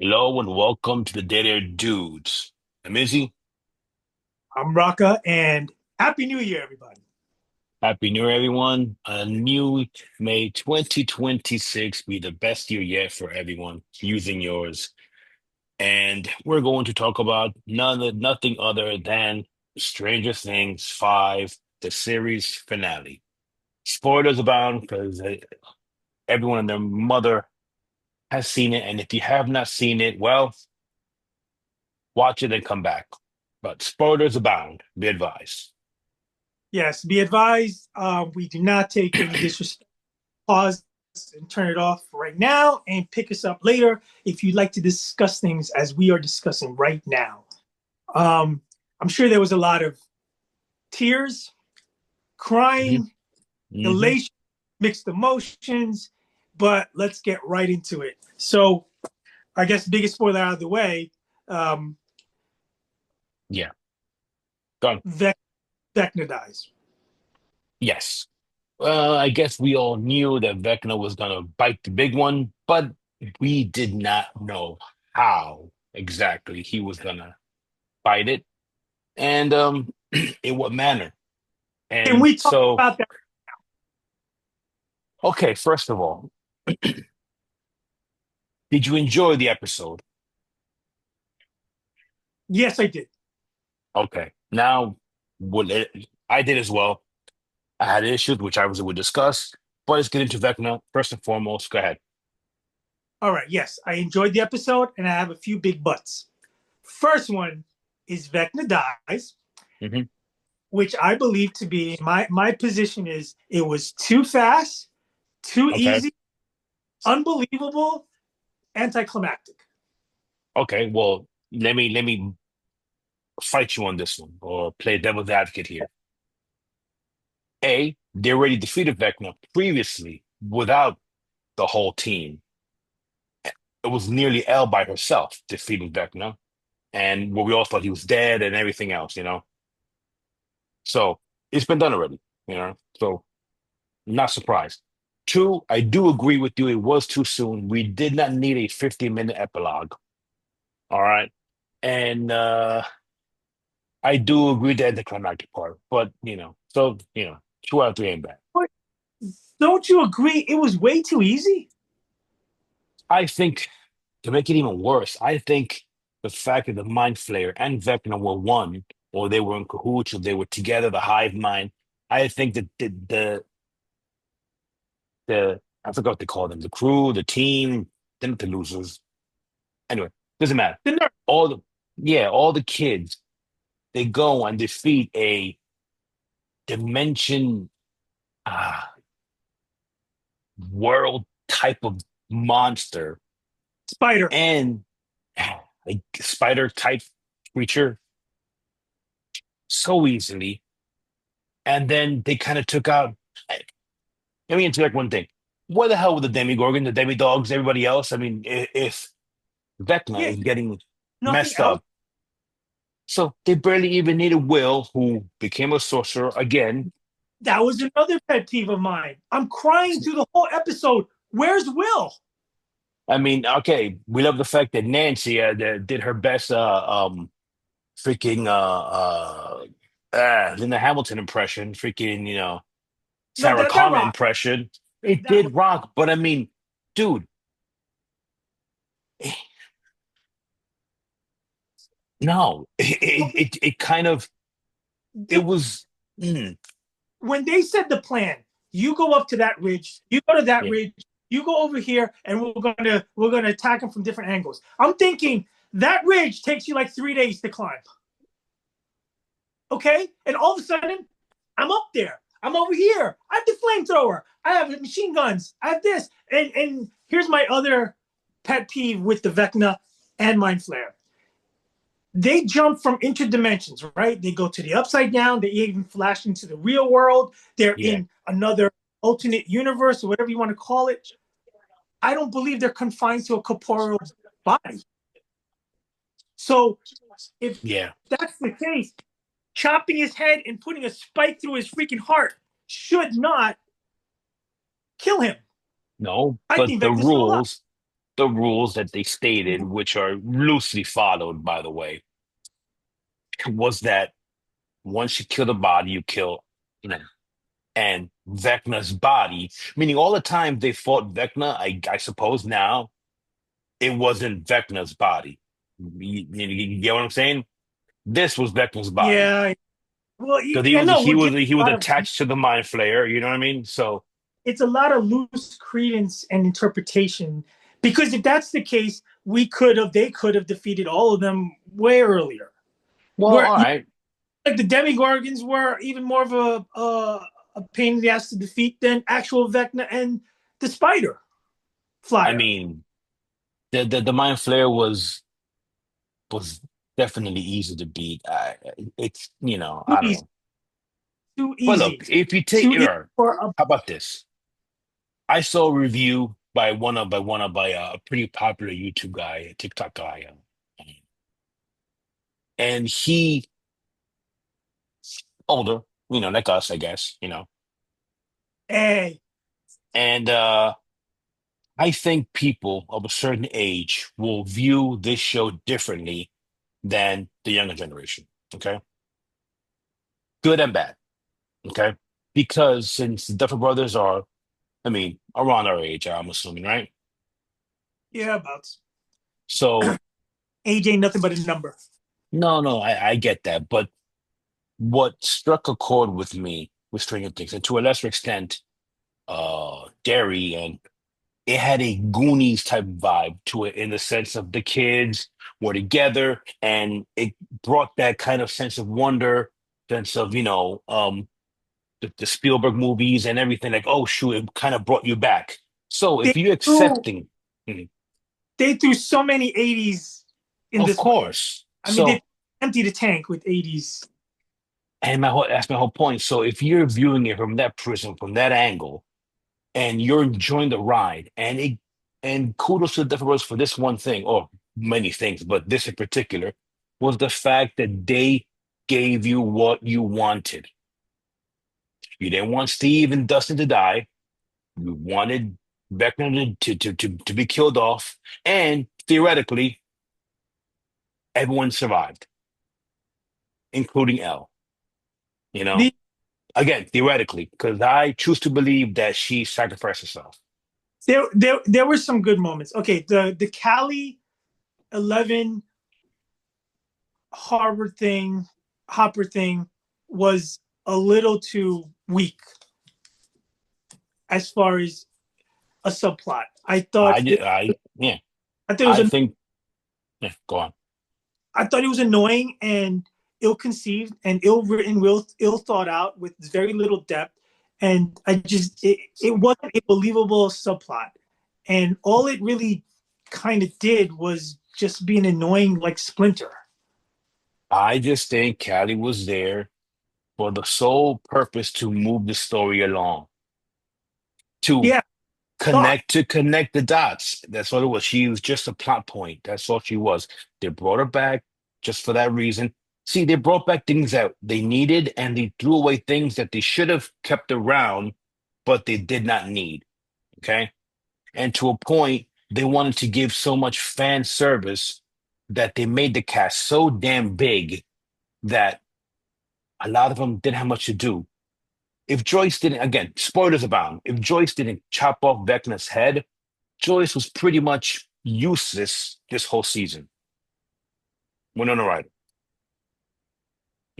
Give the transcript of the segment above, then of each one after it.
Hello and welcome to the Dead Air Dudes. I'm Izzy. I'm Raka, and Happy New Year, everybody. Happy New Year, everyone. A new May 2026 be the best year yet for everyone using yours. And we're going to talk about nothing other than Stranger Things 5, the series finale. Spoilers abound because everyone and their mother has seen it. And if you have not seen it, well, watch it and come back. But spoilers abound. Be advised. Yes, be advised, we do not take any disrespect. Pause and turn it off right now and pick us up later if you'd like to discuss things as we are discussing right now. Um, I'm sure there was a lot of tears, hmm crying, hmm elation, mixed emotions, but let's get right into it. So, I guess biggest spoiler out of the way, um, Yeah. Gone. Vec- Vecna dies. Yes. Well, I guess we all knew that Vecna was gonna bite the big one, but we did not know how exactly he was gonna bite it and in what manner. Can And we talk so, about that? okay, first of all, did you enjoy the episode? Yes, I did. Okay. Now, I did as well. I had issues, which I was would discuss, but let's get into Vecna first and foremost. Go ahead. All right, yes, I enjoyed the episode, and I have a few big butts. First one is Vecna dies, hmm which I believe to be my position is it was too fast, too Okay. easy, unbelievable, anticlimactic. Okay. Well, let me fight you on this one or play devil's advocate here. A, they already defeated Vecna previously without the whole team. It was nearly Elle by herself defeating Vecna, and where we all thought he was dead and everything else. So it's been done already. So not surprised. Two, I do agree with you. It was too soon. We did not need a 50-minute epilogue. All right. And I do agree that the climactic part, but 2 out of 3 ain't bad. But don't you agree? It was way too easy. I think to make it even worse, I think the fact that the Mind Flayer and Vecna were one, or they were in cahoots, or they were together, the hive mind. I think that the I forgot what they call them, the crew, the team, they're not the losers. Anyway, doesn't matter. The nerve. All the Yeah, all the kids, they go and defeat a dimension world type of monster Spider. and a spider type creature so easily. And then they kind of took out. Let me interject one thing. What the hell with the Demigorgon, the Demidogs, everybody else? I mean, if Vecna Yeah, is getting nothing messed else. up, so they barely even needed Will, who became a sorcerer again. That was another pet peeve of mine. I'm crying through the whole episode. Where's Will? I mean, okay, we love the fact that Nancy did her best, freaking Linda Hamilton impression, freaking No, Sarah that Connor rock. impression. It That rock. did rock, but I mean, dude, no, it kind of it was. mm, When they said the plan, you go up to that ridge, you go to that yeah, ridge, you go over here, and we're gonna attack them from different angles. I'm thinking that ridge takes you like 3 days to climb. Okay, and all of a sudden, I'm up there. I'm over here. I have the flamethrower. I have machine guns. I have this. And here's my other pet peeve with the Vecna and Mind Flare. They jump from interdimensions, right? They go to the upside down. They even flash into the real world. They're yeah, in another alternate universe or whatever you want to call it. I don't believe they're confined to a corporeal body. So if yeah. that's the case, chopping his head and putting a spike through his freaking heart should not kill him. No, I but think Vecna's still alive. the rules that they stated, which are loosely followed, by the way, was that once you kill the body, you kill, you know, and Vecna's body, meaning all the time they fought Vecna, I suppose now it wasn't Vecna's body. You get what I'm saying? This was Vecna's body Yeah. Well, because I know he we're was giving he a was lot of attached to the Mind Flayer. You know what I mean? So it's a lot of loose credence and interpretation because if that's the case, they could have defeated all of them way earlier. well, Where all right. like the Demigorgons were even more of a pain in the ass to defeat than actual Vecna and the Spider I Flyer. mean, the Mind Flayer was definitely easy to beat. It's Too I don't easy, know. too But easy, look, if you take too easy how for a about this? I saw a review by a pretty popular YouTube guy, a TikTok guy, and he older, like us, I guess, A. and I think people of a certain age will view this show differently than the younger generation. Okay, good and bad. Okay, because since the Duffer Brothers are, I mean, around our age, I'm assuming, right? Yeah, about So age ain't nothing but a number. no, no, I get that, but what struck a chord with me was Stranger Things, and to a lesser extent, Derry, and it had a Goonies type vibe to it in the sense of the kids were together, and it brought that kind of sense of wonder, sense of the Spielberg movies and everything. Like, oh shoot, it kind of brought you back. So They if you're threw accepting, mhm, they threw so many 80s in of this one. course. I mean, they So emptied the tank with 80s. and that's my whole point. So if you're viewing it from that prism, from that angle, and you're enjoying the ride, and kudos to the Death Rows for this one thing, or many things, but this in particular was the fact that they gave you what you wanted. You didn't want Steve and Dustin to die. You wanted Beckman to be killed off, and theoretically, everyone survived, including Elle. You know, The, again, theoretically, because I choose to believe that she sacrificed herself. there were some good moments. Okay, the Cali 11 Harbor thing, Hopper thing was a little too weak as far as a subplot. Yeah, I thought it was I think, yeah, go on. I thought it was annoying and ill-conceived and ill-written, ill thought out with very little depth. And it wasn't a believable subplot. And all it really kind of did was just be an annoying like Splinter. I just think Callie was there for the sole purpose to move the story along, to Yeah, thought connect the dots. That's all it was. She was just a plot point. That's all she was. They brought her back just for that reason. See, they brought back things that they needed, and they threw away things that they should have kept around, but they did not need. Okay. And to a point, they wanted to give so much fan service that they made the cast so damn big that a lot of them didn't have much to do. If Joyce didn't, again, spoilers abound, if Joyce didn't chop off Vecna's head, Joyce was pretty much useless this whole season. Winona Ryder.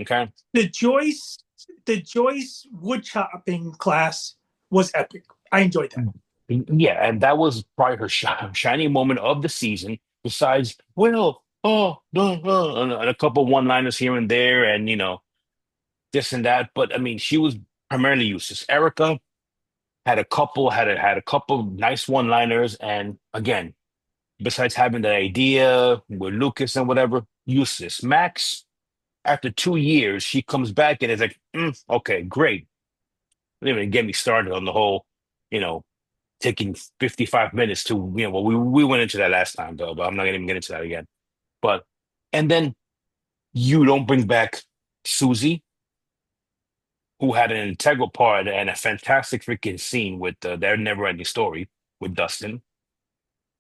Okay. the Joyce the Joyce wood chopping class was epic. I enjoyed that. Yeah, and that was probably her shining moment of the season, besides, well, oh, no, no, and a couple one-liners here and there, and this and that. But I mean, she was primarily useless. Erica had a couple nice one-liners, and again, besides having the idea with Lucas and whatever, useless. Max, after 2 years, she comes back and is like, okay, great. Don't even get me started on the whole, you know, taking 55 minutes to, well, we went into that last time though, but I'm not gonna even get into that again. But and then you don't bring back Susie, who had an integral part and a fantastic freaking scene with their never-ending story with Dustin.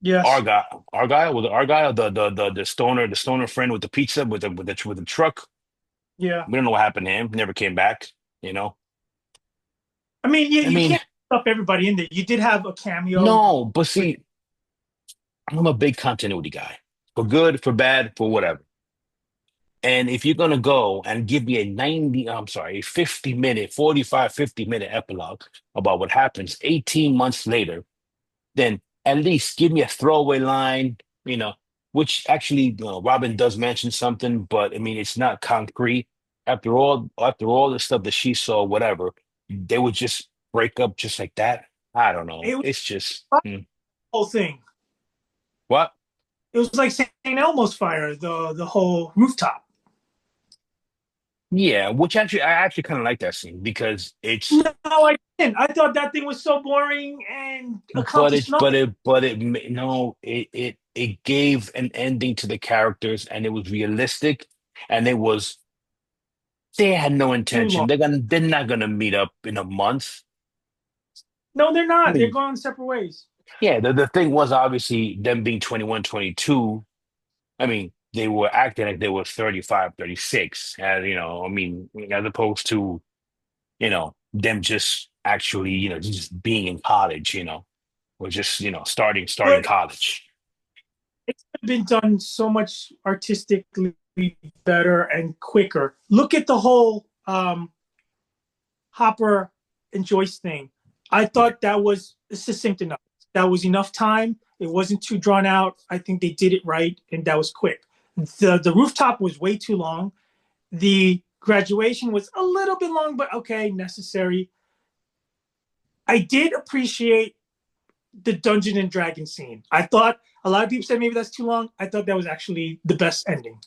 Yes. Argyle was it Argyle the stoner friend with the pizza with the truck. Yeah. We don't know what happened to him. Never came back. You know. I mean, I you mean, can't stuff everybody in there. You did have a cameo no, but with see, I'm a big continuity guy, for good, for bad, for whatever. And if you're gonna go and give me I'm sorry, a 50-minute, 45, 50-minute epilogue about what happens 18 months later, then at least give me a throwaway line, which actually, Robin does mention something, but I mean, it's not concrete. After all the stuff that she saw, whatever, they would just break up just like that. I don't know. it was It's just the whole thing. what? It was like St. Elmo's fire, the whole rooftop. Yeah, which actually I actually kind of like that scene because No, I didn't. I thought that thing was so boring and accomplished nothing. no, it gave an ending to the characters and it was realistic and they had no Too intention. long. They're not gonna meet up in a month. No, they're I not. They're mean, going separate ways. yeah, the thing was obviously them being 21, 22. I mean, they were acting like they were 35, 36. And I mean, as opposed to, them just actually, just being in college, or just, starting But college. it's been done so much artistically better and quicker. Look at the whole Hopper and Joyce thing. I Yeah. thought that was succinct enough. That was enough time. It wasn't too drawn out. I think they did it right, and that was quick. The rooftop was way too long. The graduation was a little bit long, but okay, necessary. I did appreciate the Dungeon and Dragon scene. I thought a lot of people said maybe that's too long. I thought that was actually the best ending.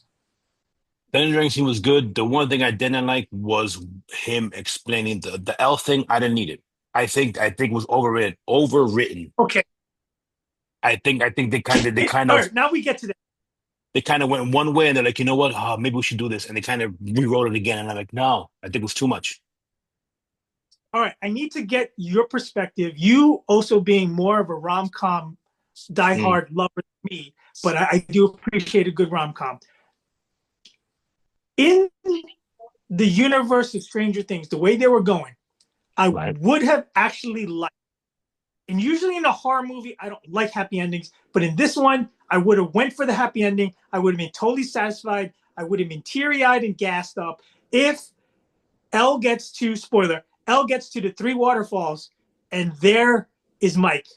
The ending scene was good. The one thing I didn't like was him explaining the L thing. I didn't need it. I think it was overwritten. Overwritten. Okay. I think they kind All of right, now we get to that. they kind of went one way and they're like, you know what? Maybe we should do this. And they kind of rewrote it again. And I'm like, no, I think it was too much. All right, I need to get your perspective. You also being more of a rom com Mm, diehard lover than me, but I do appreciate a good rom com. In the universe of Stranger Things, the way they were going, I right. would have actually liked. And usually in a horror movie, I don't like happy endings, but in this one, I would have went for the happy ending. I would have been totally satisfied. I would have been teary eyed and gassed up if Elle gets to spoiler. Elle gets to the three waterfalls, and there is Mike.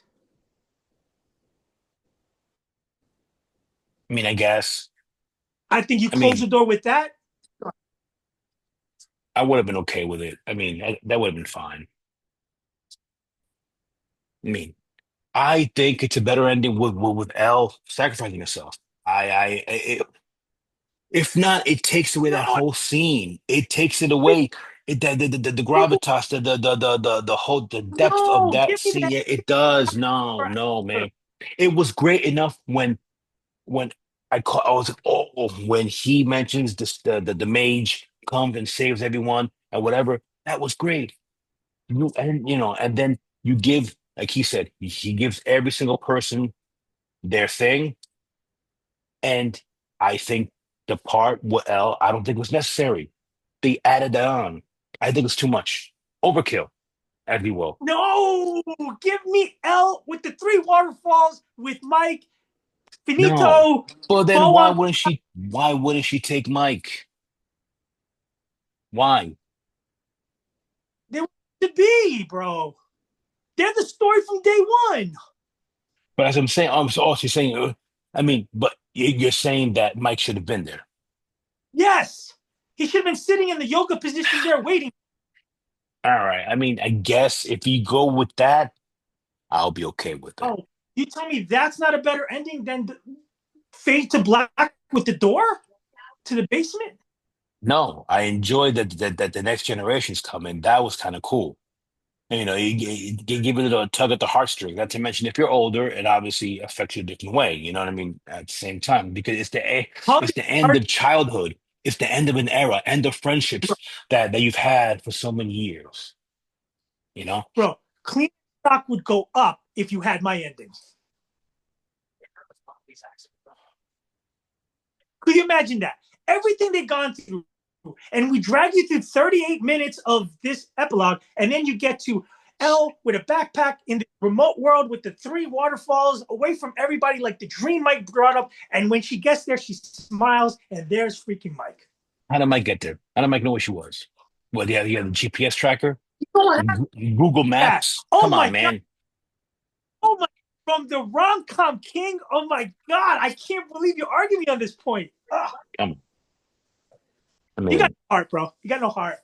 I mean, I guess. I think you I close mean, the door with that. I would have been okay with it. I mean, that would have been fine. I mean, I think it's a better ending with Elle sacrificing herself. If not, it takes away that No, whole scene. It takes it away. The gravitas, the whole the depth of no, that give me scene. that. Yeah, it does. No, no, man. It was great enough when I was like, oh, when he mentions this the mage comes and saves everyone and whatever. That was great. And then you give, like he said, he gives every single person their thing. And I think the part with L, I don't think was necessary. They added that on. I think it's too much. Overkill, as we will. No, give me Elle with the three waterfalls with Mike, No. Finito, But then Boa. why wouldn't she take Mike? Why? They want to be, bro. They're the story from day one. But as I'm saying, I'm also saying, I mean, but you're saying that Mike should have been there. Yes. He should have been sitting in the yoga position there waiting. All right. I mean, I guess if you go with that, I'll be okay with it. Oh, you tell me that's not a better ending than Fade to Black with the door to the basement? No, I enjoyed that the next generation's coming. That was kind of cool. And, you give it a tug at the heartstring. Not to mention, if you're older, it obviously affects you a different way. You know what I mean? At the same time, because How it's the end of childhood. It's the end of an era, end of friendships that you've had for so many years. You know? bro, clean stock would go up if you had my ending. Could you imagine that? Everything they've gone through, and we drag you through 38 minutes of this epilogue, and then you get to Elle with a backpack in the remote world with the three waterfalls away from everybody, like the dream Mike brought up. And when she gets there, she smiles, and there's freaking Mike. How did Mike get there? How did Mike know where she was? Well, yeah, he had the GPS tracker, You don't have Google that. Maps. Oh Come my on, God. man. Oh my. From the rom com king. Oh my God. I can't believe you argue me on this point. Ugh. Come on. I You got mean, no heart, bro. You got no heart.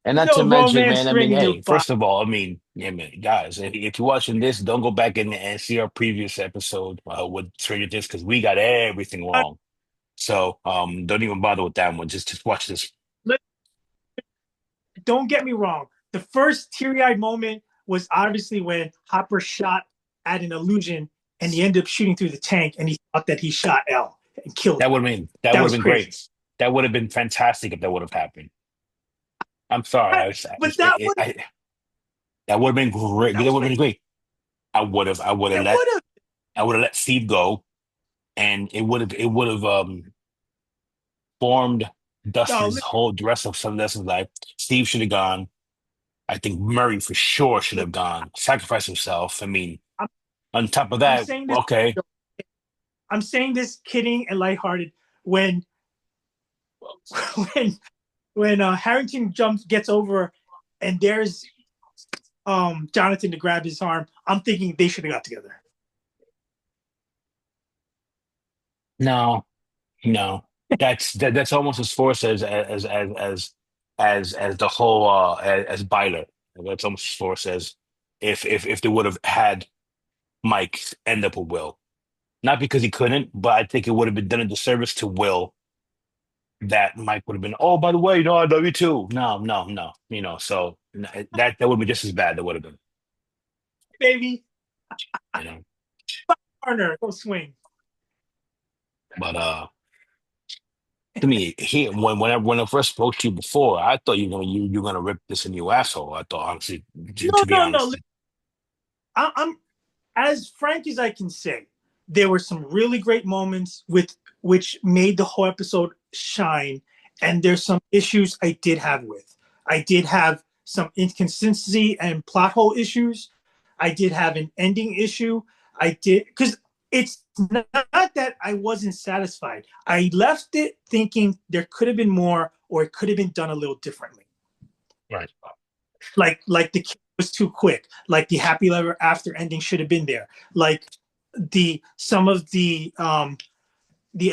and There's not to no mention, man, romance I mean, ring in your hey, body. first of all, I mean, yeah, man, guys, if you're watching this, don't go back and see our previous episode with Stranger Things because we got everything wrong. So don't even bother with that one. Just watch this. Don't get me wrong. The first teary eyed moment was obviously when Hopper shot at an illusion and he ended up shooting through the tank and he thought that he shot Elle and killed her. That That would have was been crazy. great. That would have been fantastic if that would have happened. I'm sorry, But that would that would have been great. that That was would have been crazy. great. It would have. I would have let Steve go, and it would have formed No, Dustin's whole the rest of some Dustin's life. Steve should have gone. I think Murray for sure should have gone. Sacrifice himself. I mean, I'm, on top of I'm that, saying this. okay, I'm saying this kidding and lighthearted. When when Harrington gets over, and there's Jonathan to grab his arm. I'm thinking they should have got together. no, no, that's almost as forced as the whole as Byler. That's almost as forced as if they would have had Mike end up with Will. Not because he couldn't, but I think it would have been done a disservice to Will that Mike would have been, oh, by the way, no, I love you too. No, no, no. So that would be just as bad. That would have been, Baby, you know. partner, go swing. But to me, when I first spoke to you before, I thought you're gonna rip this a new asshole. I thought honestly, to No, be no, no. honest. I'm as frank as I can say. There were some really great moments with which made the whole episode shine, and there's some issues I did have with. I did have some inconsistency and plot hole issues. I did have an ending issue. I did because it's not that I wasn't satisfied. I left it thinking there could have been more, or it could have been done a little differently. Right. Like the kid was too quick. Like the happy ever after ending should have been there. Like the some of the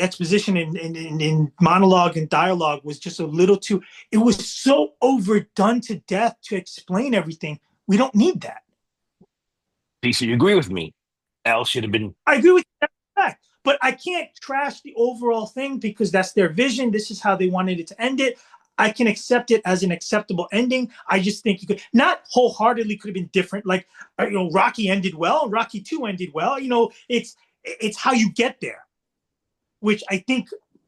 exposition in monologue and dialogue was just a little too. It was so overdone to death to explain everything. We don't need that. So you agree with me? Al should have been. I agree with that, but I can't trash the overall thing because that's their vision. This is how they wanted it to end it. I can accept it as an acceptable ending. I just think you could not wholeheartedly could have been different. Like Rocky ended well, Rocky 2 ended well. It's how you get there, which I think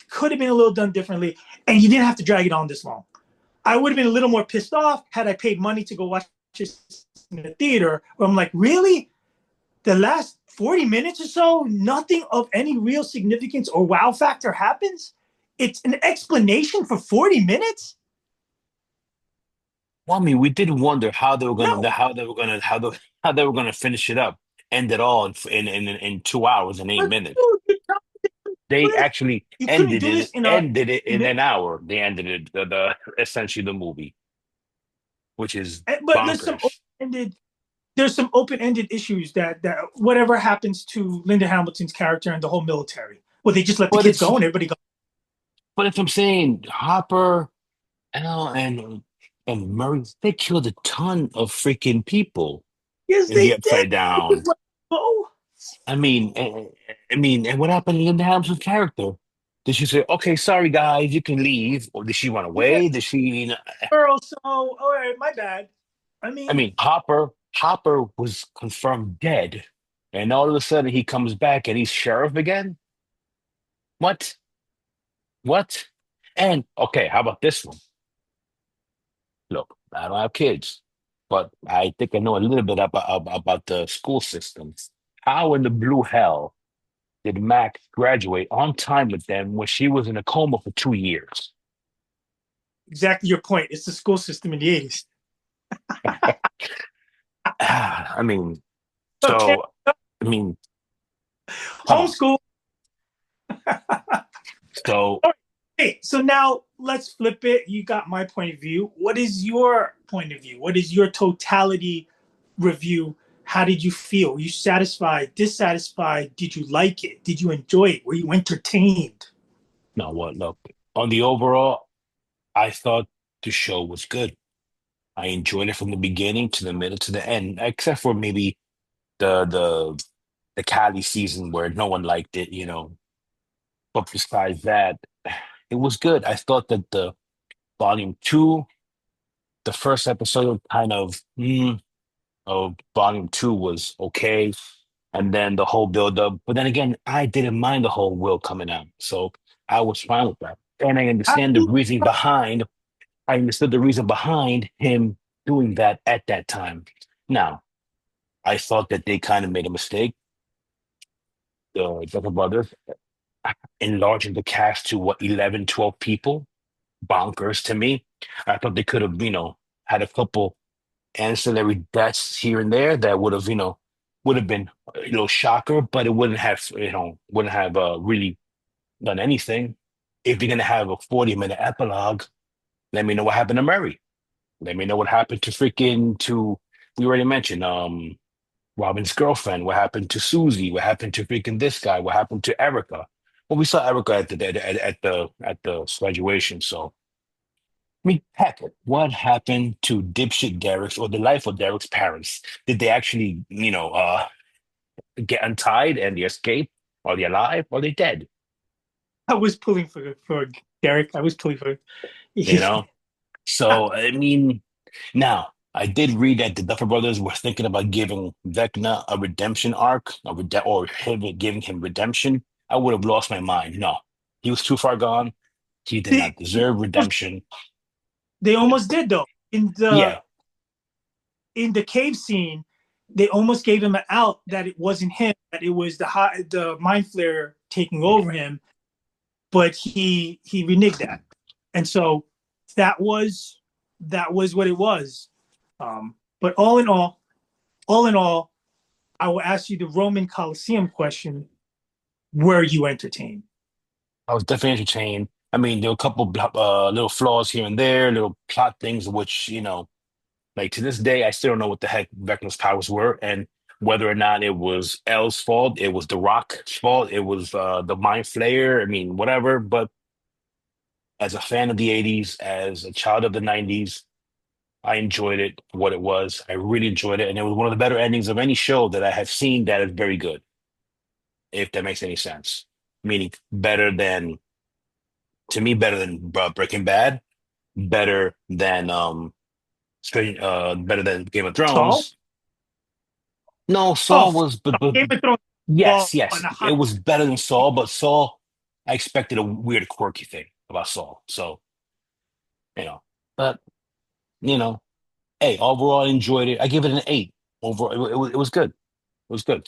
could have been a little done differently, and you didn't have to drag it on this long. I would have been a little more pissed off had I paid money to go watch this in the theater. Where I'm like, really? The last 40 minutes or so, nothing of any real significance or wow factor happens. It's an explanation for 40 minutes. Well, I mean, we did wonder how they were gonna No, how they were gonna how they were gonna finish it up, end it all in 2 hours and eight but minutes. dude, They actually you couldn't do this in a ended it in minute. an hour. They ended it the essentially the movie, which is But bonkers. there's some open-ended issues that whatever happens to Linda Hamilton's character and the whole military, well, they just let the But kids it's go and everybody go. but if I'm saying Hopper, and Murray, they killed a ton of freaking people Yes, in the they did. Upside Down. Oh, I mean, and what happened to Linda Hamilton's character? Did she say, "Okay, sorry guys, you can leave," or did she run yeah, away? Did she? girl. So, all right, my bad. I I mean, mean, Hopper was confirmed dead, and all of a sudden he comes back and he's sheriff again. What? What? And okay, how about this one? Look, I don't have kids, but I think I know a little bit about the school system. How in the blue hell did Max graduate on time with them when she was in a coma for 2 years? Exactly your point. It's the school system in the 80s. I mean, Okay, so I mean, come on. homeschool. So Okay, so now let's flip it. You got my point of view. What is your point of view? What is your totality review? How did you feel? Were you satisfied, dissatisfied? Did you like it? Did you enjoy it? Were you entertained? no, what? Look, on the overall, I thought the show was good. I enjoyed it from the beginning to the middle to the end, except for maybe the Cali season where no one liked it, you know. But besides that, it was good. I thought that the volume two, the first episode, kind of volume two was okay, and then the whole build up. But then again, I didn't mind the whole Will coming out, so I was fine with that. And I understand the reason behind. I understood the reason behind him doing that at that time. Now, I thought that they kind of made a mistake. The Duffer Brothers enlarging the cast to what 11, 12 people, bonkers to me. I thought they could have, had a couple ancillary deaths here and there that would have, would have been a little shocker, but it wouldn't have, wouldn't have really done anything. If you're gonna have a 40-minute epilogue, let me know what happened to Murray. Let me know what happened to we already mentioned Robin's girlfriend, what happened to Susie, what happened to freaking this guy, what happened to Erica. Well, we saw Erica at the graduation, so I mean, heck, what happened to dipshit Derek's or the life of Derek's parents? Did they actually, get untied and they escape? Are they alive? Are they dead? I was pulling for Derek. I was pulling for. You know? So, I mean, now I did read that the Duffer Brothers were thinking about giving Vecna a redemption arc, or giving him redemption. I would have lost my mind. No, he was too far gone. He did they, not deserve redemption. they almost did though. In the Yeah, in the cave scene, they almost gave him an out that it wasn't him, that it was the mind flare taking over him, but he reneged that, and so that was that was what it was. But all in all, I will ask you the Roman Coliseum question: were you entertained? I was definitely entertained. I mean, there were a couple little flaws here and there, little plot things, which, like to this day, I still don't know what the heck Vecna's powers were, and whether or not it was L's fault, it was the Rock's fault, it was the Mind Flayer. I mean, whatever. But as a fan of the '80s, as a child of the '90s, I enjoyed it for what it was. I really enjoyed it, and it was one of the better endings of any show that I have seen that is very good, if that makes any sense. Meaning better than to me, better than Breaking Bad, better than better than Game of Saul? Thrones. No, Oh, Saul was, but Game of Thrones. yes, Well, yes, on a it high. was better than Saul. But Saul, I expected a weird, quirky thing about Saul. So you know, but you know, hey, overall, I enjoyed it. I give it an 8. Overall, it was good. It was good.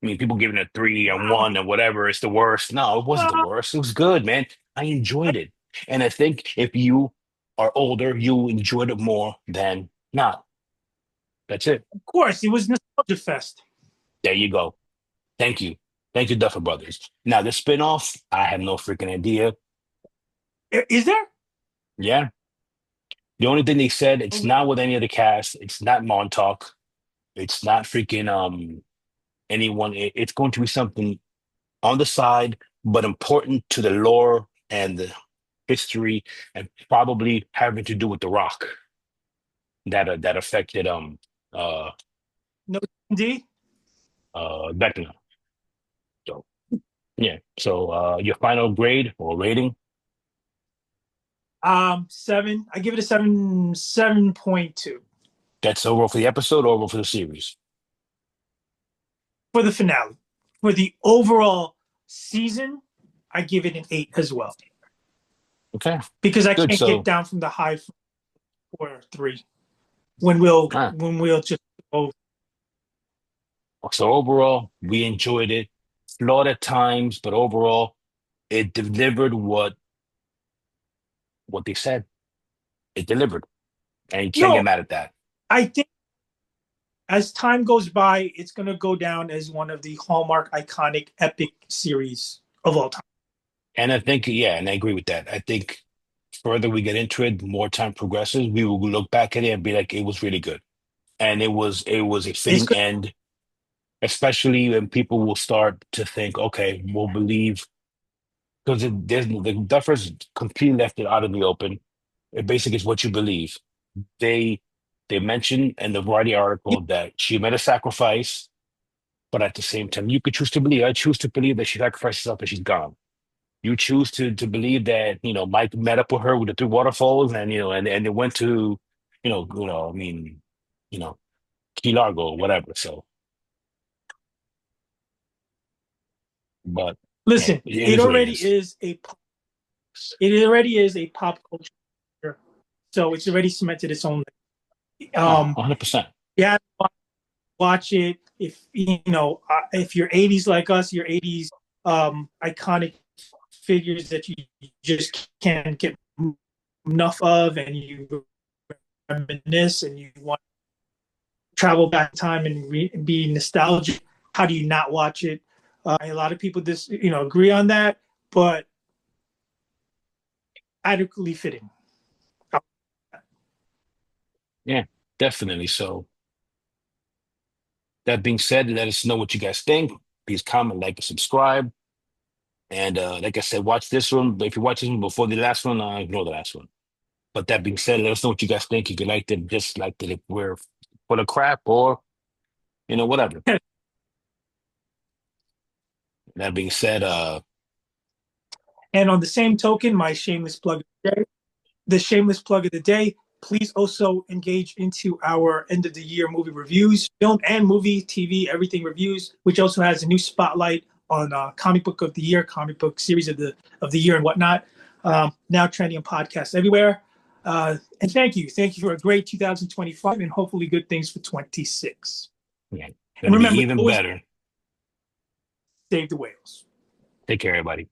I mean, people giving it a 3 and Wow. 1 and whatever. It's the worst. No, it wasn't the Well, worst. It was good, man. I enjoyed it, and I think if you are older, you enjoyed it more than not. That's it. of course, it was nostalgia fest. There you go. Thank you. Thank you, Duffer Brothers. Now, the spinoff, I have no freaking idea. Is there? Yeah. The only thing they said, Oh, it's really? not with any of the cast. It's not Montauk. It's not freaking anyone. It's going to be something on the side, but important to the lore and the history, and probably having to do with The Rock that affected uh No, D. Vecna. So yeah. So your final grade or rating? 7. I give it a 7.2 That's overall for the episode or overall for the series? for the finale. For the overall season, I give it an 8 as well Okay, because I good. can't get So, down from the high 4 or 3 uh, when we'll just go. so overall, we enjoyed it. flawed at times, but overall, it delivered what they said. It delivered, and you can't get No, mad at that. I think as time goes by, it's going to go down as one of the hallmark, iconic, epic series of all time. And I think, yeah, and I agree with that. I think further we get into it, the more time progresses, we will look back at it and be like, it was really good, and it was a It's fitting good. end, especially when people will start to think, okay, we'll believe because the Duffers completely left it out in the open. It basically is what you believe. They they mentioned in the Variety article that she made a sacrifice, but at the same time, you could choose to believe. I choose to believe that she sacrificed herself and she's gone. You choose to believe that Mike met up with her with the three waterfalls, and and they went to I mean you know Key Largo or whatever. So, but yeah, Listen, it is what it is. it already is a pop culture, so it's already cemented its own. Oh, Um, 100%. yeah, watch it if you're 80s like us, your 80s iconic figures that you just can't get enough of, and you reminisce and you want to travel back in time and be nostalgic. How do you not watch it? A lot of people agree on that, but adequately fitting. Yeah, definitely. So that being said, let us know what you guys think. Please comment, like, and subscribe. And like I said, watch this one. But if you watch this one before the last one, ignore the last one. But that being said, let us know what you guys think. If you liked it, disliked it, if we're full of crap, or whatever. That being said, And on the same token, my shameless plug of the day, the shameless plug of the day, please also engage into our end of the year movie reviews, film and movie, TV, everything reviews, which also has a new spotlight on comic book of the year, comic book series of the year and whatnot. Now trending on podcasts everywhere. And thank you for a great 2025 and hopefully good things for 26. yeah, And gonna be remember, even always better. save the whales. Take care, everybody.